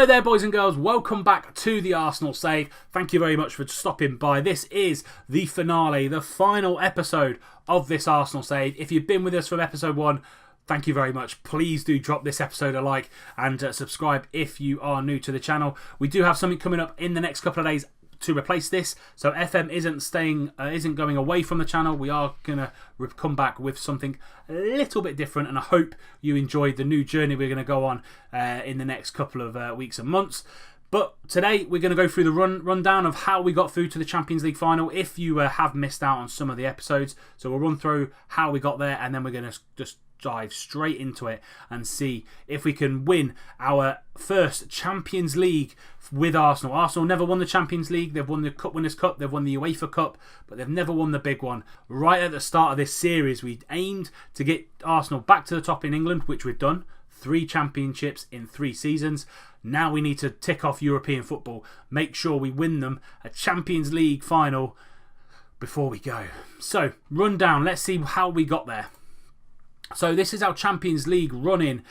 Hello there, boys and girls. Welcome back to the Arsenal Save. Thank you very much for stopping by. This is the finale, the final episode of this Arsenal Save. If you've been with us from episode 1, thank you very much. Please do drop this episode a like and subscribe if you are new to the channel. We do have something coming up in the next couple of days to replace this, so FM isn't going away from the channel. We are gonna come back with something a little bit different, and I hope you enjoyed the new journey we're going to go on in the next couple of weeks and months. But today we're going to go through the rundown of how we got through to the Champions League final, if you have missed out on some of the episodes. So we'll run through how we got there, and then we're going to just dive straight into it and see if we can win our first Champions League with Arsenal. Arsenal never won the Champions League. They've won the Cup Winners' Cup, they've won the UEFA Cup, but they've never won the big one. Right at the start of this series, we aimed to get Arsenal back to the top in England, which we've done. 3 championships in 3 seasons. Now we need to tick off European football, make sure we win them a Champions League final before we go. So, rundown, let's see how we got there. So this is our Champions League run-in.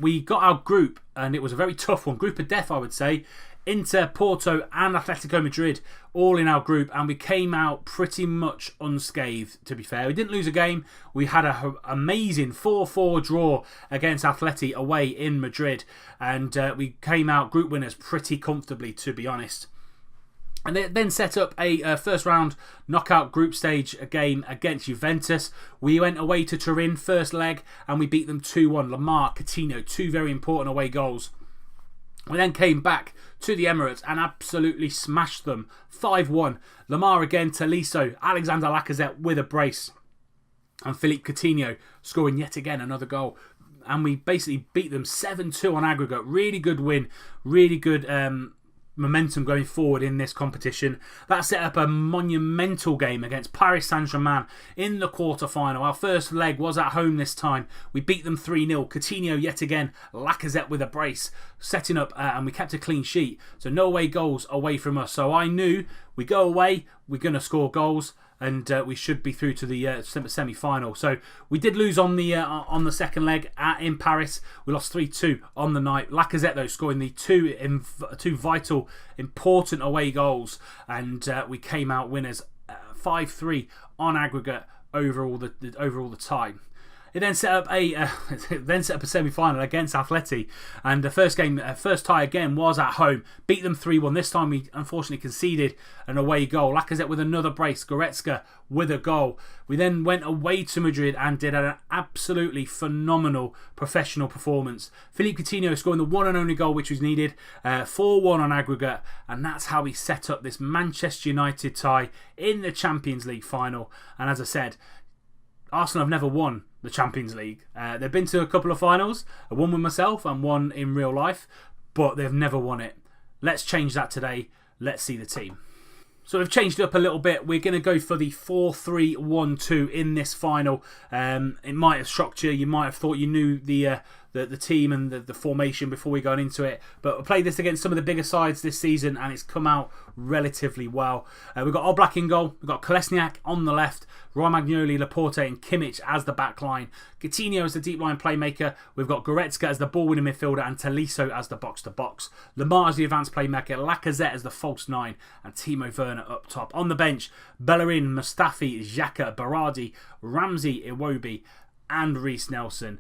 We got our group, and it was a very tough one. Group of death, I would say. Inter, Porto and Atletico Madrid all in our group, and we came out pretty much unscathed, to be fair. We didn't lose a game. We had an amazing 4-4 draw against Atleti away in Madrid, and we came out group winners pretty comfortably, to be honest. And they then set up a first round knockout group stage game against Juventus. We went away to Turin, first leg, and we beat them 2-1. Lamar, Coutinho, 2 very important away goals. We then came back to the Emirates and absolutely smashed them 5-1. Lamar again, Tolisso, Alexander Lacazette with a brace, and Philippe Coutinho scoring yet again another goal. And we basically beat them 7-2 on aggregate. Really good win, really good momentum going forward in this competition. That set up a monumental game against Paris Saint-Germain in the quarter-final. Our first leg was at home this time. We beat them 3-0. Coutinho yet again, Lacazette with a brace, setting up, and we kept a clean sheet. So no away goals away from us. So I knew we go away, we're going to score goals, and we should be through to the semi-final. So we did lose on the second leg in Paris. We lost 3-2 on the night. Lacazette, though, scoring the two vital, important away goals, and we came out winners 5-3 on aggregate over all the time. It then set up a semi-final against Atleti, and the first tie again was at home. Beat them 3-1. This time we unfortunately conceded an away goal. Lacazette with another brace, Goretzka with a goal. We then went away to Madrid and did an absolutely phenomenal professional performance. Philippe Coutinho scoring the one and only goal which was needed, 4-1 on aggregate, and that's how we set up this Manchester United tie in the Champions League final. And as I said, Arsenal have never won the Champions League. They've been to a couple of finals, one with myself and one in real life, but they've never won it. Let's change that today. Let's see the team. So we've changed it up a little bit. We're going to go for the 4-3-1-2 in this final. It might have shocked you. You might have thought you knew the team and the formation before we got into it. But we played this against some of the bigger sides this season, and it's come out relatively well. We've got Oblak in goal. We've got Kolesniak on the left. Romagnoli, Laporte and Kimmich as the back line. Coutinho as the deep line playmaker. We've got Goretzka as the ball-winning midfielder and Tolisso as the box-to-box. Lamar as the advanced playmaker. Lacazette as the false 9 and Timo Werner up top. On the bench, Bellerin, Mustafi, Xhaka, Berardi, Ramsey, Iwobi and Reece Nelson.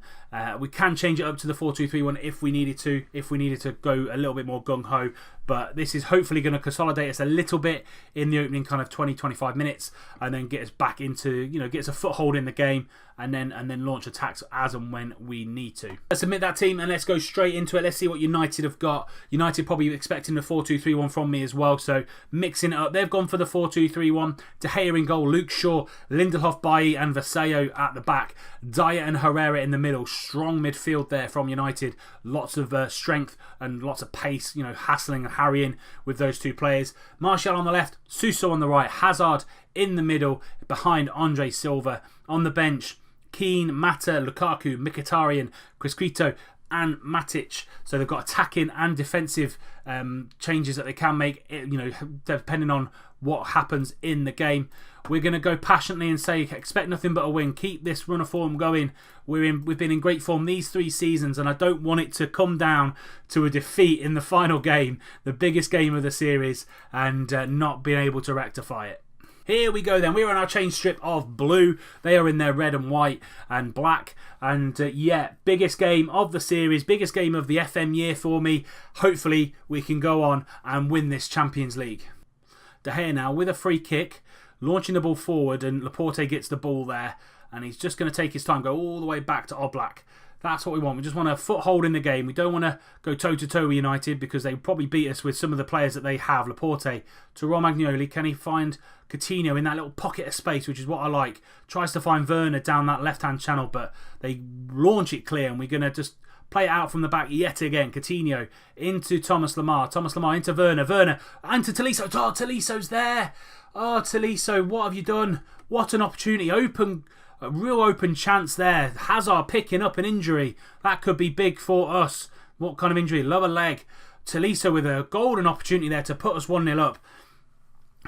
We can change it up to the 4-2-3-1 if we needed to go a little bit more gung-ho, but this is hopefully going to consolidate us a little bit in the opening kind of 20-25 minutes, and then get us back into, get us a foothold in the game, and then launch attacks as and when we need to. Let's admit that team and let's go straight into it. Let's see what United have got. United probably expecting the 4-2-3-1 from me as well, so mixing it up. They've gone for the 4-2-3-1. De Gea in goal, Luke Shaw, Lindelof, Bailly and Vasallo at the back. Dyer and Herrera in the middle. Strong midfield there from United. Lots of strength and lots of pace, hassling and harrying with those two players. Martial on the left, Suso on the right, Hazard in the middle behind Andre Silva. On the bench, Keane, Mata, Lukaku, Mkhitaryan, Crisquito and Matic. So they've got attacking and defensive changes that they can make, depending on what happens in the game. We're going to go passionately and say, expect nothing but a win. Keep this run of form going. We've been in great form these 3 seasons, and I don't want it to come down to a defeat in the final game, the biggest game of the series, and not being able to rectify it. Here we go then. We're on our change strip of blue. They are in their red and white and black. And biggest game of the series, biggest game of the FM year for me. Hopefully we can go on and win this Champions League. De Gea now with a free kick, launching the ball forward, and Laporte gets the ball there. And he's just going to take his time, go all the way back to Oblak. That's what we want. We just want a foothold in the game. We don't want to go toe-to-toe with United because they probably beat us with some of the players that they have. Laporte to Romagnoli. Can he find Coutinho in that little pocket of space, which is what I like? Tries to find Werner down that left-hand channel, but they launch it clear, and we're going to just play it out from the back yet again. Coutinho into Thomas Lemar. Thomas Lemar into Werner. Werner into Tolisso. Oh, Tolisso's there. Oh, Tolisso, what have you done? What an opportunity. A real open chance there. Hazard picking up an injury. That could be big for us. What kind of injury? Lower leg. Tolisso with a golden opportunity there to put us 1-0 up.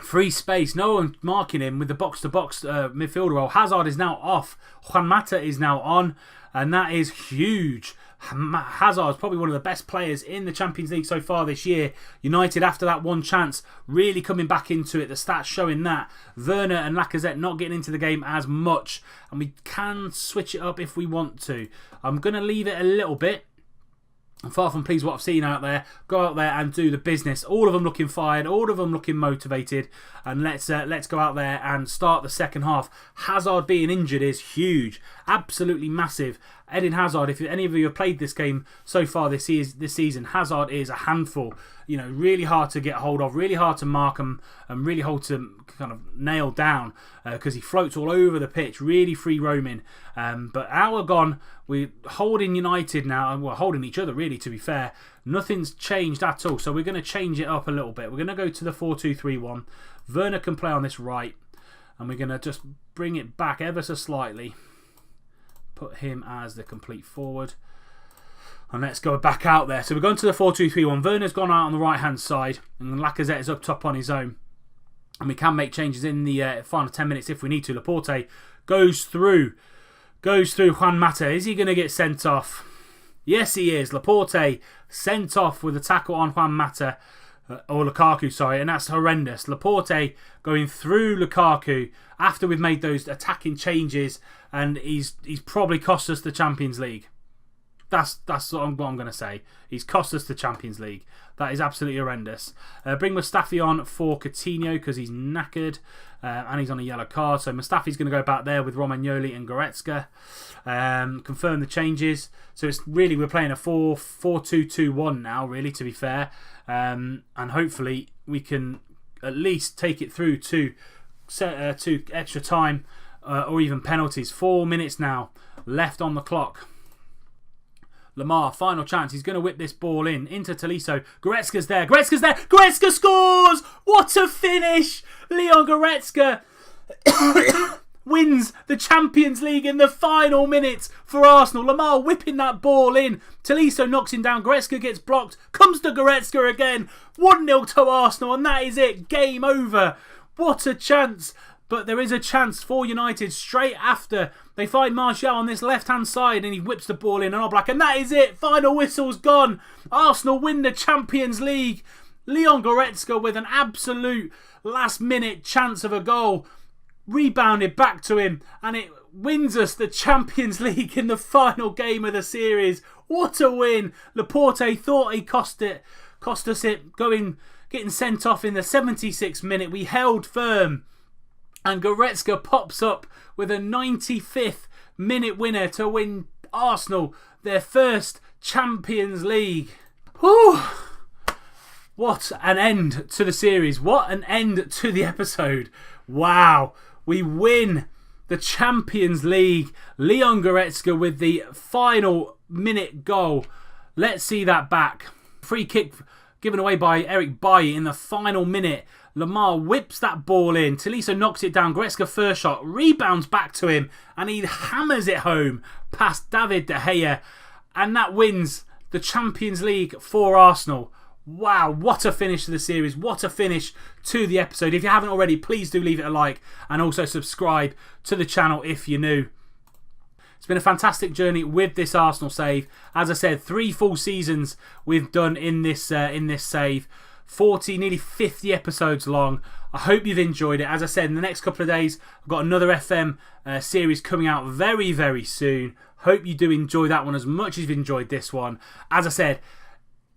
Free space. No one marking him with the box-to-box midfielder role. Hazard is now off. Juan Mata is now on. And that is huge. Hazard is probably one of the best players in the Champions League so far this year. United, after that one chance, really coming back into it. The stats showing that. Werner and Lacazette not getting into the game as much. And we can switch it up if we want to. I'm going to leave it a little bit. I'm far from pleased with what I've seen out there. Go out there and do the business. All of them looking fired. All of them looking motivated. And let's go out there and start the second half. Hazard being injured is huge. Absolutely massive. Eden Hazard, if any of you have played this game so far this season, Hazard is a handful. Really hard to get hold of, really hard to mark him, and really hard to kind of nail down because he floats all over the pitch, really free roaming. But hour gone, we're holding United now, and we're holding each other really, to be fair. Nothing's changed at all, so we're going to change it up a little bit. We're going to go to the 4-2-3-1. Werner can play on this right, and we're going to just bring it back ever so slightly. Put him as the complete forward. And let's go back out there. So we're going to the 4-2-3-1. Werner's gone out on the right-hand side. And Lacazette is up top on his own. And we can make changes in the final 10 minutes if we need to. Laporte goes through Juan Mata. Is he going to get sent off? Yes, he is. Laporte sent off with a tackle on Juan Mata. Or Lukaku, sorry. And that's horrendous. Laporte going through Lukaku after we've made those attacking changes. And he's probably cost us the Champions League. That's what I'm going to say. He's cost us the Champions League. That is absolutely horrendous. Bring Mustafi on for Coutinho because he's knackered and he's on a yellow card. So Mustafi's going to go back there with Romagnoli and Goretzka. Confirm the changes. So it's really, we're playing a 4-2-2-1 now, really, to be fair. And hopefully we can at least take it through to extra time. Or even penalties. 4 minutes now left on the clock. Lemar, final chance. He's going to whip this ball into Tolisso. Goretzka's there. Goretzka scores! What a finish! Leon Goretzka wins the Champions League in the final minutes for Arsenal. Lemar whipping that ball in. Tolisso knocks him down. Goretzka gets blocked. Comes to Goretzka again. 1-0 to Arsenal, and that is it. Game over. What a chance. But there is a chance for United straight after they find Martial on this left-hand side and he whips the ball in and Oblak. And that is it. Final whistle's gone. Arsenal win the Champions League. Leon Goretzka with an absolute last-minute chance of a goal. Rebounded back to him and it wins us the Champions League in the final game of the series. What a win. Laporte thought he cost us it, getting sent off in the 76th minute. We held firm. And Goretzka pops up with a 95th minute winner to win Arsenal their first Champions League. Whew! What an end to the series. What an end to the episode. Wow. We win the Champions League. Leon Goretzka with the final minute goal. Let's see that back. Free kick given away by Eric Bailly in the final minute. Lemar whips that ball in. Tolisso knocks it down. Goretzka first shot. Rebounds back to him. And he hammers it home past David De Gea. And that wins the Champions League for Arsenal. Wow, what a finish to the series. What a finish to the episode. If you haven't already, please do leave it a like and also subscribe to the channel if you're new. It's been a fantastic journey with this Arsenal save. As I said, 3 full seasons we've done in this save. 40, nearly 50 episodes long. I hope you've enjoyed it. As I said, in the next couple of days, I've got another FM series coming out very, very soon. Hope you do enjoy that one as much as you've enjoyed this one. As I said,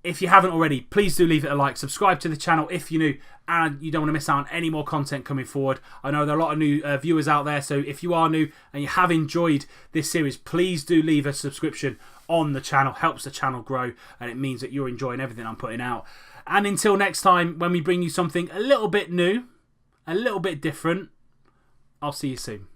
if you haven't already, please do leave it a like. Subscribe to the channel if you're new and you don't want to miss out on any more content coming forward. I know there are a lot of new viewers out there, so if you are new and you have enjoyed this series, please do leave a subscription on the channel. Helps the channel grow and it means that you're enjoying everything I'm putting out. And until next time, when we bring you something a little bit new, a little bit different, I'll see you soon.